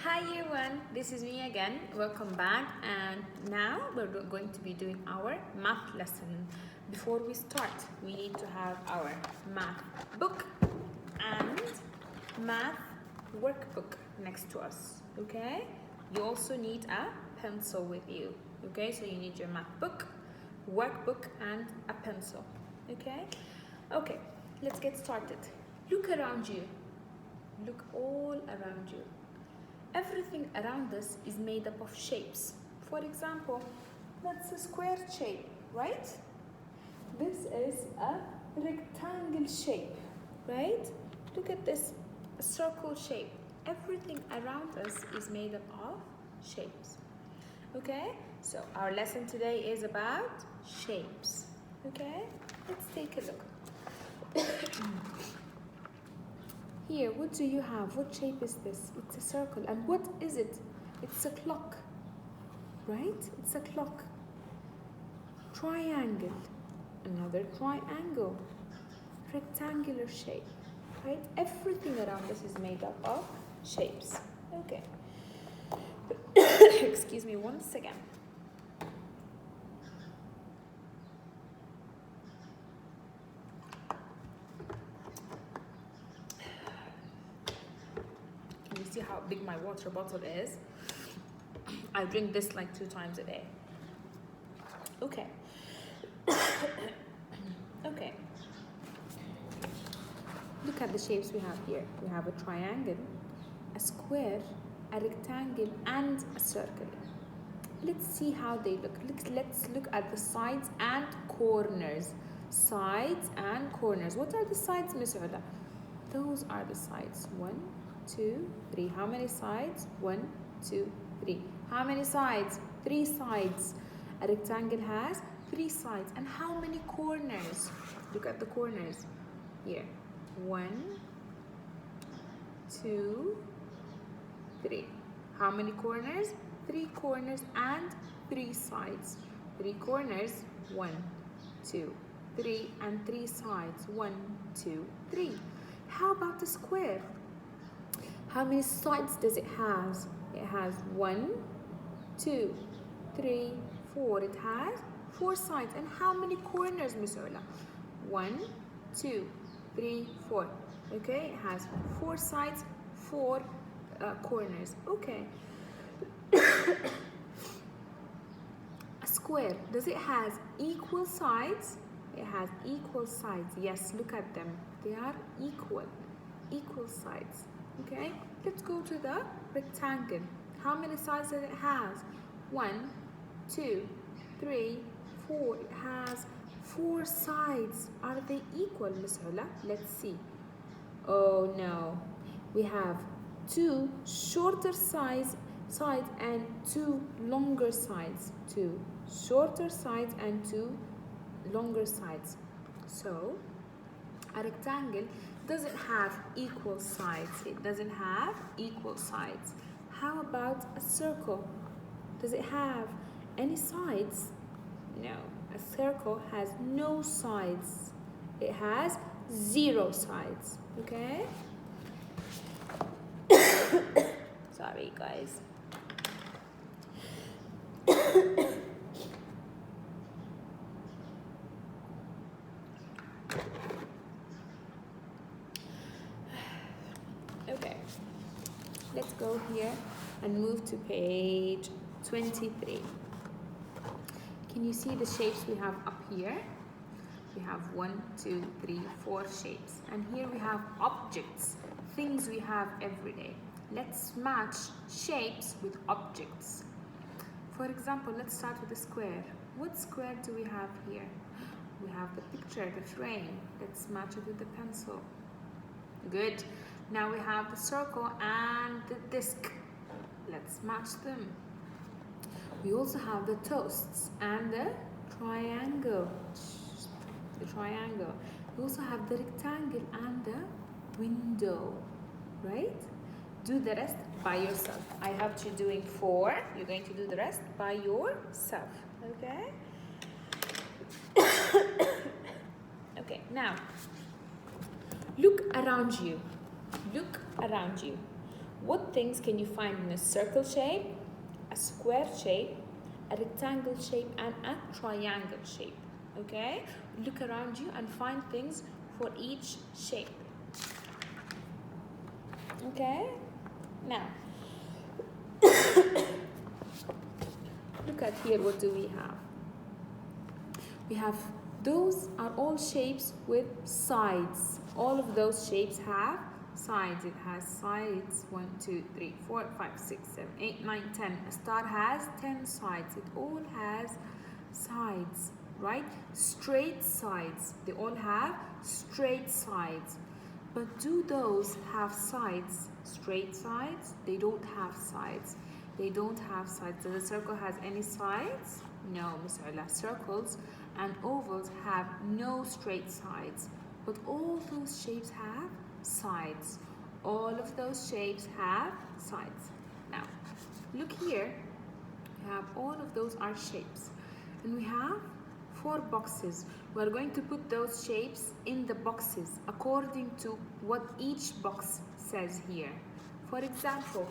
Hi everyone, this is me again. Welcome back, and now we're going to be doing our math lesson. Before we start, we need to have our math book and math workbook next to us. Okay? You also need a pencil with you. Okay? So you need your math book, workbook, and a pencil. Okay? Okay, let's get started. Look around you. Look all around you. Everything around us is made up of shapes. For example, that's a square shape, right? This is a rectangle shape, right? Look at this, a circle shape. Everything around us is made up of shapes. Okay? So our lesson today is about shapes. Okay? Let's take a look. Here, what do you have? What shape is this? It's a circle. And what is it? It's a clock, right? It's a clock. Triangle. Another triangle. Rectangular shape, right? Everything around us is made up of shapes. Okay. Excuse me one second. Can you see how big my water bottle is? I drink this like 2 times a day. Okay. Okay. Look at the shapes we have here. We have a triangle, a square, a rectangle, and a circle. Let's see how they look. Let's look at the sides and corners. Sides and corners. What are the sides, Miss Ula? Those are the sides. 1, 2, 3. How many sides? 1, 2, 3. How many sides? 3 sides. A rectangle has 3 sides. And how many corners? Look at the corners. Here. 1, 2, 3. How many corners? 3 corners and 3 sides. 3 corners, 1, 2, 3, and 3 sides. 1, 2, 3. How about the square? How many sides does it have? It has 1, 2, 3, 4. It has 4 sides. And how many corners, Miss Ola? 1, 2, 3, 4. Okay, it has 4 sides, 4 corners. Okay. A square, does it has equal sides? It has equal sides. Yes, look at them. They are equal sides. Okay, let's go to the rectangle. How many sides does it has? 1, 2, 3, 4. It has 4 sides. Are they equal, Miss Hula? Let's see. Oh no, we have 2 shorter sides and 2 longer sides. 2 shorter sides and 2 longer sides. So a rectangle doesn't have equal sides. It doesn't have equal sides. How about a circle? Does it have any sides? No, a circle has no sides. It has 0 sides. Okay? Sorry, guys. Okay, let's go here and move to page 23. Can you see the shapes we have up here? We have 1, 2, 3, 4 shapes. And here we have objects, things we have every day. Let's match shapes with objects. For example, let's start with the square. What square do we have here? We have the picture, the frame. Let's match it with the pencil. Good. Now we have the circle and the disc. Let's match them. We also have the toasts and the triangle. The triangle. We also have the rectangle and the window, right? Do the rest by yourself. I have you doing 4. You're going to do the rest by yourself, okay? Okay, now, look around you. Look around you. What things can you find in a circle shape, a square shape, a rectangle shape, and a triangle shape? Okay, look around you and find things for each shape. Okay, now look at here, what do we have? We have, those are all shapes with sides. All of those shapes have sides. It has sides 1, 2, 3, 4, 5, 6, 7, 8, 9, 10. A star has 10 sides. It all has sides, right? Straight sides. They all have straight sides. But do those have sides? Straight sides? They don't have sides. They don't have sides. Does a circle has any sides? No, Miss Ola. Circles and ovals have no straight sides. But all those shapes have sides. All of those shapes have sides. Now, look here. We have all of those are shapes. And we have 4 boxes. We're going to put those shapes in the boxes according to what each box says here. For example,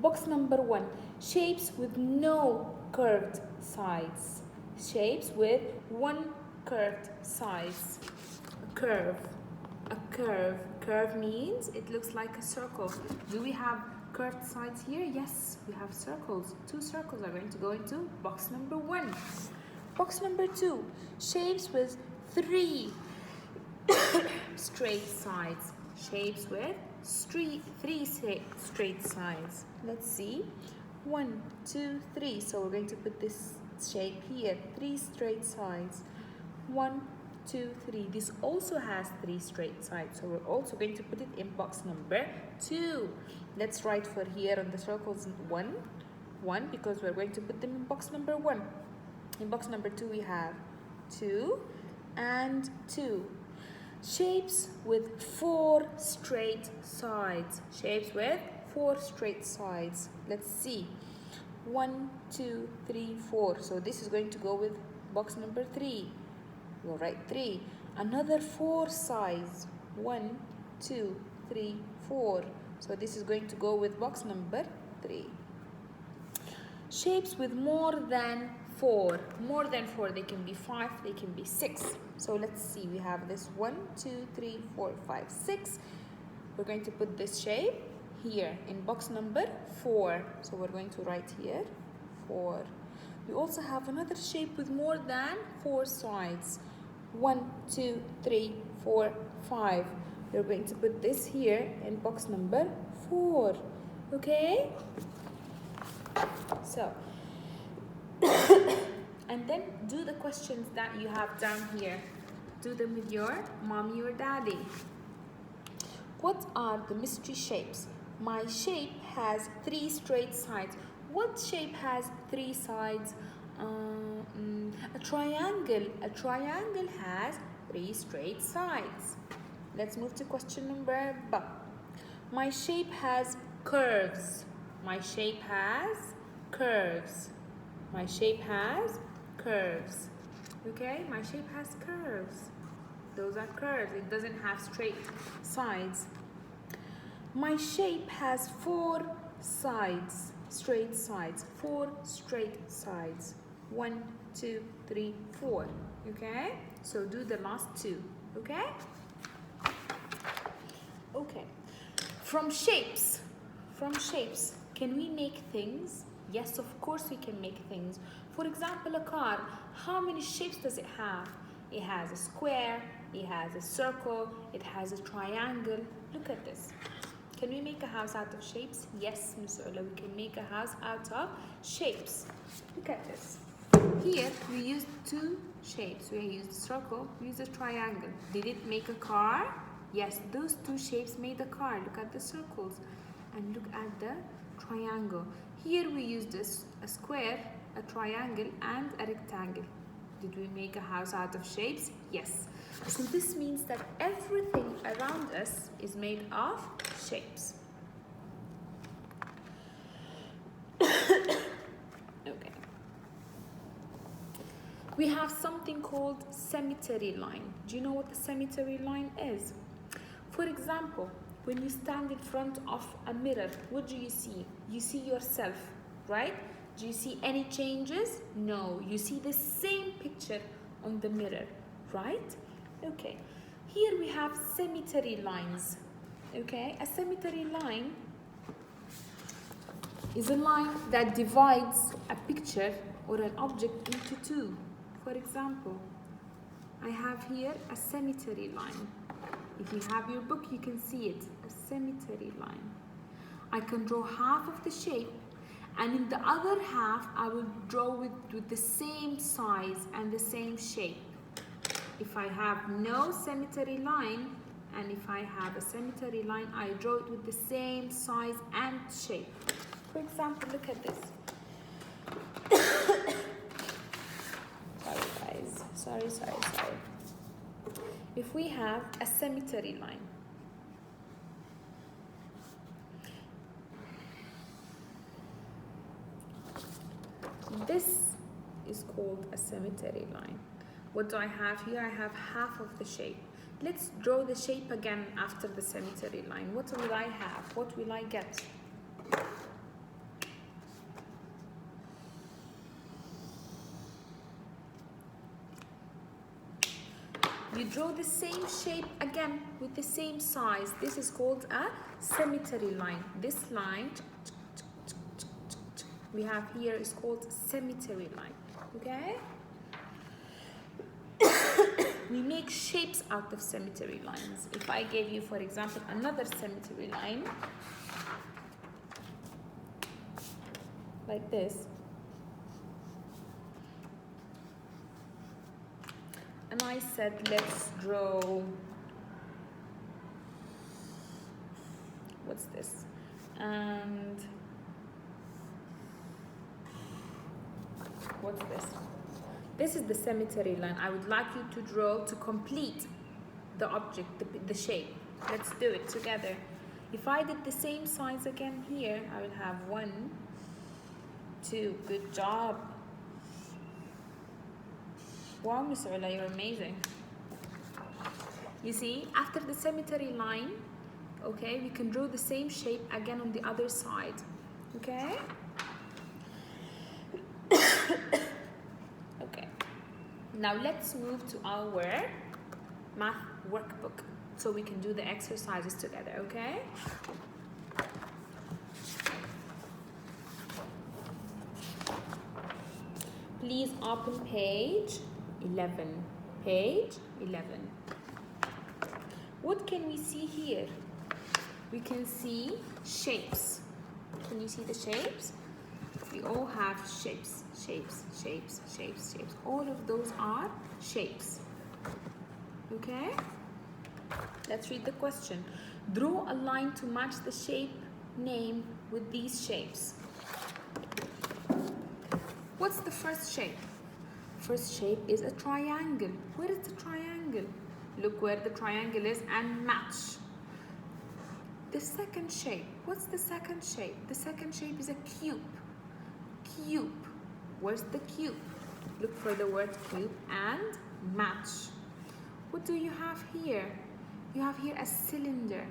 box number 1, shapes with no curved sides. Shapes with one curved sides. A curve. A curve. Curve means it looks like a circle. Do we have curved sides here? Yes, we have circles. 2 circles are going to go into box number 1. Box number 2, shapes with 3 straight sides. Shapes with 3 straight sides. Let's see. 1, 2, 3. So we're going to put this shape here. 3 straight sides. 1, 2, 3. This also has 3 straight sides. So we're also going to put it in box number 2. Let's write for here on the circles 1, 1, because we're going to put them in box number 1. In box number 2 we have 2 and 2. Shapes with 4 straight sides. Shapes with 4 straight sides. Let's see. 1, 2, 3, 4. So this is going to go with box number 3. We'll write 3. Another 4 sides. 1, 2, 3, 4. So this is going to go with box number 3. Shapes with more than 4. More than 4. They can be 5. They can be 6. So let's see. We have this 1, 2, 3, 4, 5, 6. We're going to put this shape here in box number 4. So we're going to write here 4. We also have another shape with more than 4 sides. 1, 2, 3, 4, 5. We're going to put this here in box number 4. Okay? So, and then do the questions that you have down here. Do them with your mommy or daddy. What are the mystery shapes? My shape has 3 straight sides. What shape has 3 sides? A triangle. A triangle has 3 straight sides. Let's move to question number B. My shape has curves. My shape has curves. My shape has curves. Okay, my shape has curves. Those are curves. It doesn't have straight sides. My shape has 4 sides, straight sides. 4 straight sides. 1, 2, 3, 4. Okay, so do the last 2. Okay? Okay. From shapes, can we make things? Yes, of course we can make things. For example, a car. How many shapes does it have? It has a square, it has a circle, it has a triangle. Look at this. Can we make a house out of shapes? Yes, Ms. Ola, we can make a house out of shapes. Look at this. Here, we used 2 shapes. We used a circle, we used a triangle. Did it make a car? Yes, those 2 shapes made a car. Look at the circles and look at the triangle. Here we used a square, a triangle, and a rectangle. Did we make a house out of shapes? Yes. So this means that everything around us is made of shapes. Okay. We have something called cemetery line. Do you know what the cemetery line is? For example, When you stand in front of a mirror, what do you see? You see yourself, right? Do you see any changes? No, you see the same picture on the mirror, right? Okay, here we have cemetery lines. Okay, a cemetery line is a line that divides a picture or an object into two. For example, I have here a cemetery line. If you have your book, you can see it, a cemetery line. I can draw half of the shape, and in the other half, I will draw with the same size and the same shape. If I have no cemetery line, and if I have a cemetery line, I draw it with the same size and shape. For example, look at this. Sorry guys, sorry. If we have a cemetery line, this is called a cemetery line. What do I have here? I have half of the shape. Let's draw the shape again after the cemetery line. What will I have? What will I get? You draw the same shape again with the same size. This is called a cemetery line. This line we have here is called cemetery line. Okay? We make shapes out of cemetery lines. If I gave you, for example, another cemetery line, like this, and I said, let's draw, what's this? And what's this? This is the cemetery line. I would like you to draw to complete the object, the shape. Let's do it together. If I did the same size again here, I will have 1, 2, good job. Wow, Miss Ula, you're amazing. You see, after the cemetery line, okay, we can draw the same shape again on the other side, okay? Okay, now let's move to our math workbook so we can do the exercises together, okay? Please open page 11. Page 11. What can we see here? We can see shapes. Can you see the shapes? We all have shapes. All of those are shapes. Okay? Let's read the question. Draw a line to match the shape name with these shapes. What's the first shape? First shape is a triangle. Where is the triangle? Look where the triangle is and match. The second shape. What's the second shape? The second shape is a cube. Cube. Where's the cube? Look for the word cube and match. What do you have here? You have here a cylinder.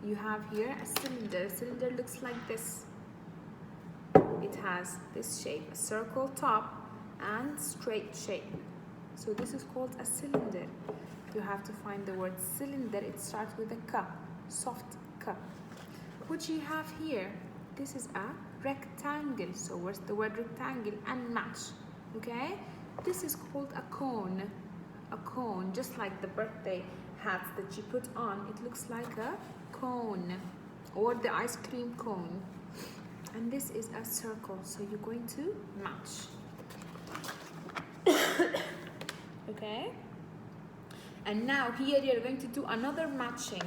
You have here a cylinder. A cylinder looks like this. It has this shape, a circle top and straight shape. So this is called a cylinder. You have to find the word cylinder. It starts with a cup, soft cup. What do you have here? This is a rectangle. So where's the word rectangle and match? Okay? This is called a cone. A cone, just like the birthday hats that you put on. It looks like a cone or the ice cream cone. And this is a circle, so you're going to match. Okay? And now here you're going to do another matching.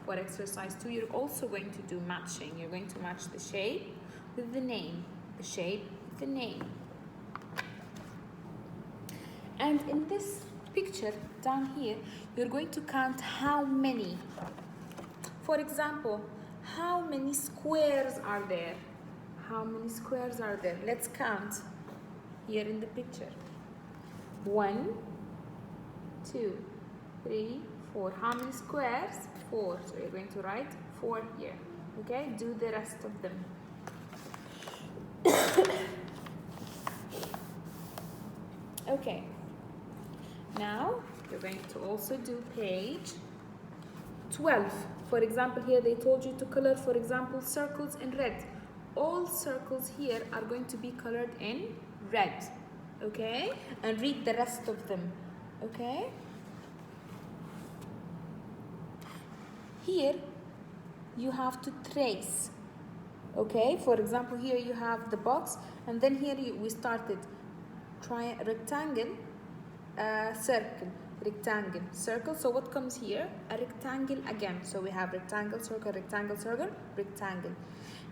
For exercise 2, you're also going to do matching. You're going to match the shape with the name. The shape with the name. And in this picture down here, you're going to count how many. For example, how many squares are there? How many squares are there? Let's count here in the picture. 1, 2, 3, 4. How many squares? 4. So you're going to write 4 here. Okay, do the rest of them. Okay, now you're going to also do page 12. For example, here they told you to color, for example, circles in red. All circles here are going to be colored in red. Okay, and read the rest of them. Okay, here you have to trace. Okay, for example, here you have the box, and then here we started rectangle, circle, rectangle, circle. So what comes here? A rectangle again. So we have rectangle, circle, rectangle, circle, rectangle.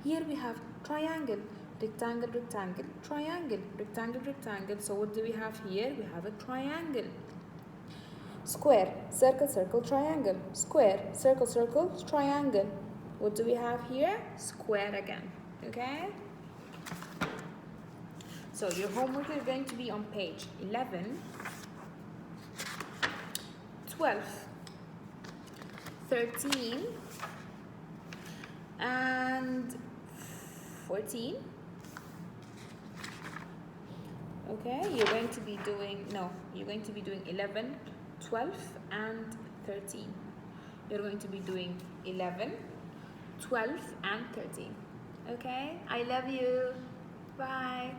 Here we have triangle, rectangle, rectangle, triangle, rectangle, rectangle. So what do we have here? We have a triangle. Square, circle, circle, triangle, square, circle, circle, triangle. What do we have here? Square again. Okay? So your homework is going to be on page 11, 12, 13, and 14. Okay, you're going to be doing 11, 12, and 13. You're going to be doing 11, 12, and 13. Okay, I love you. Bye.